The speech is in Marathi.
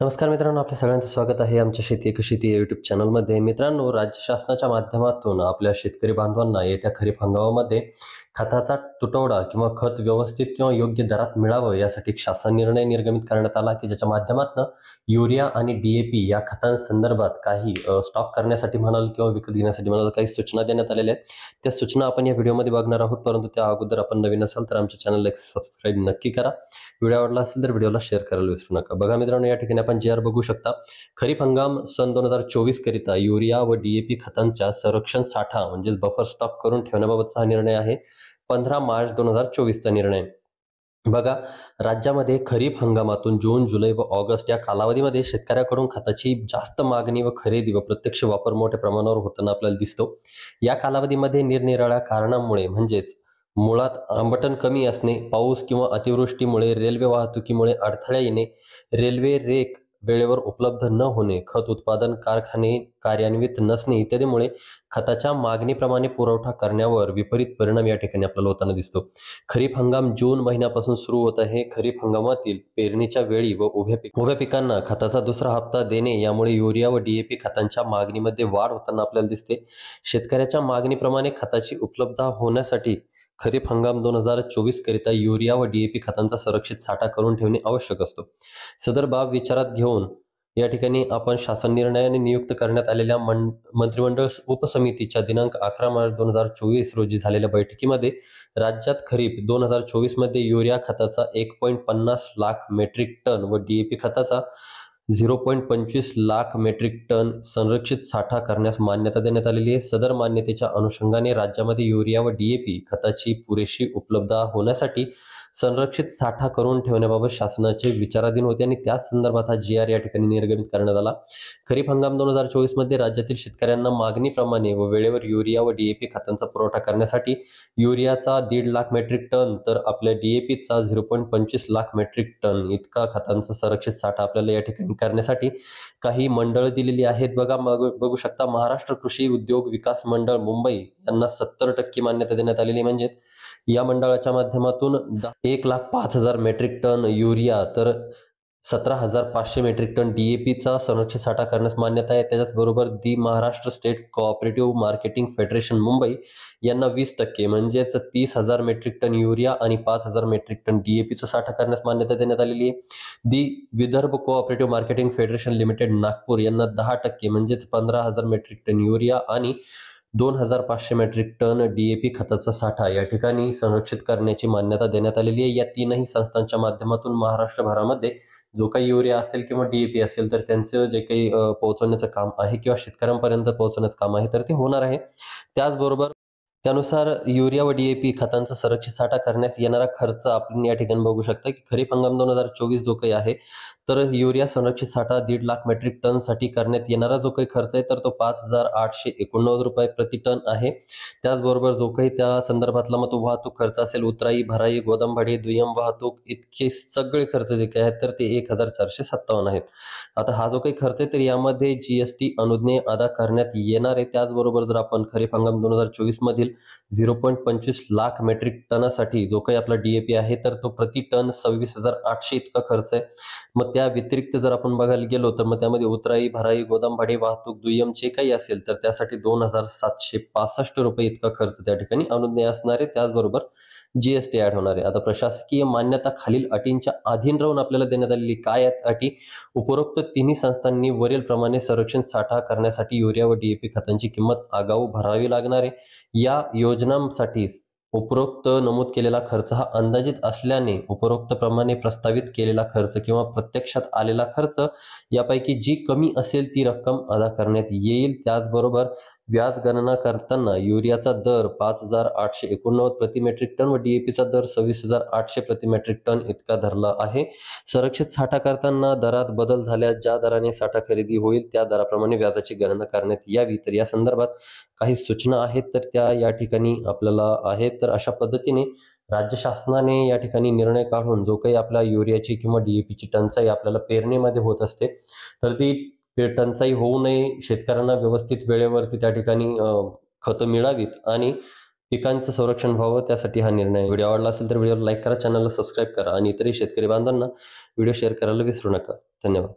नमस्कार मित्रांनो, आपल्या सगळ्यांचं स्वागत आहे आमच्या शेती एक शेती या यूट्यूब चॅनलमध्ये. मित्रांनो, राज्य शासनाच्या माध्यमातून आपल्या शेतकरी बांधवांना येत्या खरीप हंगामामध्ये खताचा तुटवडा किंवा खत व्यवस्थित किंवा योग्य दरात मिळावं यासाठी एक शासन निर्णय निर्गमित करण्यात आला की ज्याच्या माध्यमातून युरिया आणि DAP या खतांसंदर्भात काही स्टॉक करण्यासाठी म्हणाल किंवा विकत घेण्यासाठी म्हणाल काही सूचना देण्यात आलेल्या आहेत. त्या सूचना आपण या व्हिडिओमध्ये बघणार आहोत. परंतु त्या अगोदर आपण नवीन असाल तर आमच्या चॅनलला एक सबस्क्राईब नक्की करा. व्हिडिओ आवडला असेल तर व्हिडिओला शेअर करायला विसरू नका. बघा मित्रांनो, या ठिकाणी आपण JR बघू शकता. खरीप हंगाम सन 2024 करिता युरिया व DAP खतांचा संरक्षण साठा म्हणजे बफर स्टॉक करून ठेवण्याबाबतचा हा निर्णय आहे. 15 मार्च 2024 चा निर्णय. बघा, राज्यामध्ये खरीप हंगामातून जून, जुलै व ऑगस्ट या कालावधीमध्ये शेतकऱ्याकडून खताची जास्त मागणी व खरेदी व प्रत्यक्ष वापर मोठ्या प्रमाणावर होताना आपल्याला दिसतो. या कालावधीमध्ये निरनिराळ्या कारणांमुळे म्हणजेच मुळात आंबटण कमी असणे, पाऊस किंवा अतिवृष्टीमुळे, रेल्वे वाहतुकीमुळे अडथळे येणे, रेल्वे रेक वेळेवर उपलब्ध न होणे, खत उत्पादन कारखाने कार्यान्वित नसणे इत्यादीमुळे खताच्या मागणीप्रमाणे पुरवठा करण्यावर विपरीत परिणाम या ठिकाणी आपल्याला होताना दिसतो. खरीप हंगाम जून महिन्यापासून सुरू होत आहे. खरीप हंगामातील पेरणीच्या वेळी व उभ्या पिकांना खताचा दुसरा हप्ता देणे यामुळे युरिया व DAP खतांच्या मागणीमध्ये वाढ होताना आपल्याला दिसते. शेतकऱ्याच्या मागणीप्रमाणे खताची उपलब्धता होण्यासाठी खरीप हंगाम 2024 करिता युरिया व DAP खतांचा संरक्षित साठा करून ठेवणे आवश्यक असतो. सदर बाब विचारात घेऊन या ठिकाणी आपण शासन निर्णयाने नियुक्त करण्यात आलेल्या मंत्रिमंडळ उपसमितीच्या दिनांक 11 मार्च 2024 रोजी झालेल्या बैठकीमध्ये राज्यात खरीप 2024 मध्ये युरिया खताचा 1.50 लाख मेट्रिक टन व DAP खताचा 0.25 लाख मेट्रिक टन संरक्षित साठा करण्यास मान्यता देण्यात आलेली आहे. सदर मान्यतेच्या अनुषंगाने राज्यामध्ये युरिया व DAP खताची पुरेशी उपलब्धता होण्यासाठी संरक्षित साठा करून ठेवण्याबाबत शासनाचे विचाराधीन होते आणि त्याच संदर्भात हा JR या ठिकाणी निर्गमित करण्यात आला. खरीप हंगाम 2024 मध्ये राज्यातील शेतकऱ्यांना मागणीप्रमाणे व वेळेवर युरिया व DAP खतांचा पुरवठा करण्यासाठी युरियाचा 1.5 लाख मेट्रिक टन तर आपल्या DAPचा 0.25 लाख मेट्रिक टन इतका खतांचा संरक्षित साठा आपल्याला या ठिकाणी करण्यासाठी काही मंडळ दिलेली आहेत. बघू शकता, महाराष्ट्र कृषी उद्योग विकास मंडळ मुंबई यांना 70% मान्यता देण्यात आलेली. म्हणजे या मंडळाच्या माध्यमातून 1,05,000 मेट्रिक टन युरिया तर 17,500 मेट्रिक टन DAPचा संरक्षित साठा करण्यास मान्यता आहे. त्याचबरोबर the Maharashtra state cooperative marketing federation Mumbai यांना 20% म्हणजेच 30,000 मेट्रिक टन युरिया आणि 5,000 मेट्रिक टन DAPचा साठा करण्यास मान्यता देण्यात आलेली आहे. The Vidarbha cooperative marketing federation limited Nagpur यांना 10% म्हणजेच 15,000 मेट्रिक टन युरिया आणि 2,500 मेट्रिक टन DAP खताचा साठा या ठिकाणी संरक्षित करण्याची मान्यता देण्यात आलेली आहे. या तीनही संस्थांच्या माध्यमातून महाराष्ट्रभरामध्ये जो काही युरिया असेल किंवा DAP असेल तर त्यांचं जे काही पोहोचवण्याचं काम आहे किंवा शेतकऱ्यांपर्यंत पोहोचवण्याचं काम आहे तर ते होणार आहे. त्याचबरोबर त्यानुसार युरिया व DAP खतांचा संरक्षित साठा करण्यास येणारा खर्च आपण या ठिकाणी बघू शकता की खरीप हंगाम 2024 जो काही आहे तर युरिया संरक्षित साठा 1.5 लाख मेट्रिक टन साठी करण्यात येणारा जो काही खर्च आहे तर तो 5,889 रुपये प्रति टन आहे. त्याचबरोबर जो काही त्या संदर्भातला मग तो वाहतूक खर्च असेल, उतराई, भराई, गोदामभाडे, दुय्यम वाहतूक इतके सगळे खर्च जे काही आहेत तर ते 1,457 आहेत. आता हा जो काही खर्च आहे तर यामध्ये GST अनुज्ञे अदा करण्यात येणार आहे. त्याचबरोबर जर आपण खरीप हंगाम 2024 मधील 0.25 लाख मेट्रिक टनासाठी जो काही आपला DAP आहे तर तो प्रति टन 26,800 इतका खर्च आहे. मग त्या व्यतिरिक्त जर आपण बघायला गेलो तर मग त्यामध्ये उतराई, भराई, गोदामभाडे, वाहतूक, दुय्यम जे काही असेल तर त्यासाठी 2,765 रुपये इतका खर्च त्या ठिकाणी अनुज्ञेय असणार आहे. त्याचबरोबर GST ऍड होणार आहे. आता प्रशासकीय मान्यता खालील अटींच्या अधीन राहून आपल्याला देण्यात आलेली काय आहेत अटी? उपरोक्त तिन्ही संस्थांनी वरील प्रमाणे संरक्षण साठा करण्यासाठी युरिया व DAP खतांची किंमत आगाऊ भरावी लागणार आहे. या योजनांसाठी उपरोक्त नमूद केलेला खर्च हा अंदाजित असल्याने उपरोक्त प्रमाणे प्रस्तावित केलेला खर्च किंवा प्रत्यक्षात आलेला खर्च यापैकी जी कमी असेल ती रक्कम अदा करण्यात येईल. त्याचबरोबर व्याज गणना करताना युरियाचा दर 5,889 प्रति मेट्रिक टन व DAPचा दर 26,800 प्रति मेट्रिक टन इतका धरला आहे. संरक्षित साठा करताना दरात बदल झाल्यास ज्या दराने साठा खरेदी होईल त्या दराप्रमाणे व्याजाची गणना करण्यात यावी. तर या संदर्भात काही सूचना आहेत तर त्या या ठिकाणी आपल्याला आहेत. तर अशा पद्धतीने राज्य शासनाने या ठिकाणी निर्णय काढून जो काही आपल्या युरियाची किंवा DAPची टंचाई आपल्याला पेरणीमध्ये होत असते तर ती टंचाई होऊ नये, शेतकऱ्यांना व्यवस्थित वेळेवरती त्या ठिकाणी खतं मिळावीत आणि पिकांचं संरक्षण व्हावं त्यासाठी हा निर्णय. व्हिडिओ आवडला असेल तर व्हिडिओला लाईक करा, चॅनलला सबस्क्राईब करा आणि इतरही शेतकरी बांधवांना व्हिडिओ शेअर करायला विसरू नका. धन्यवाद.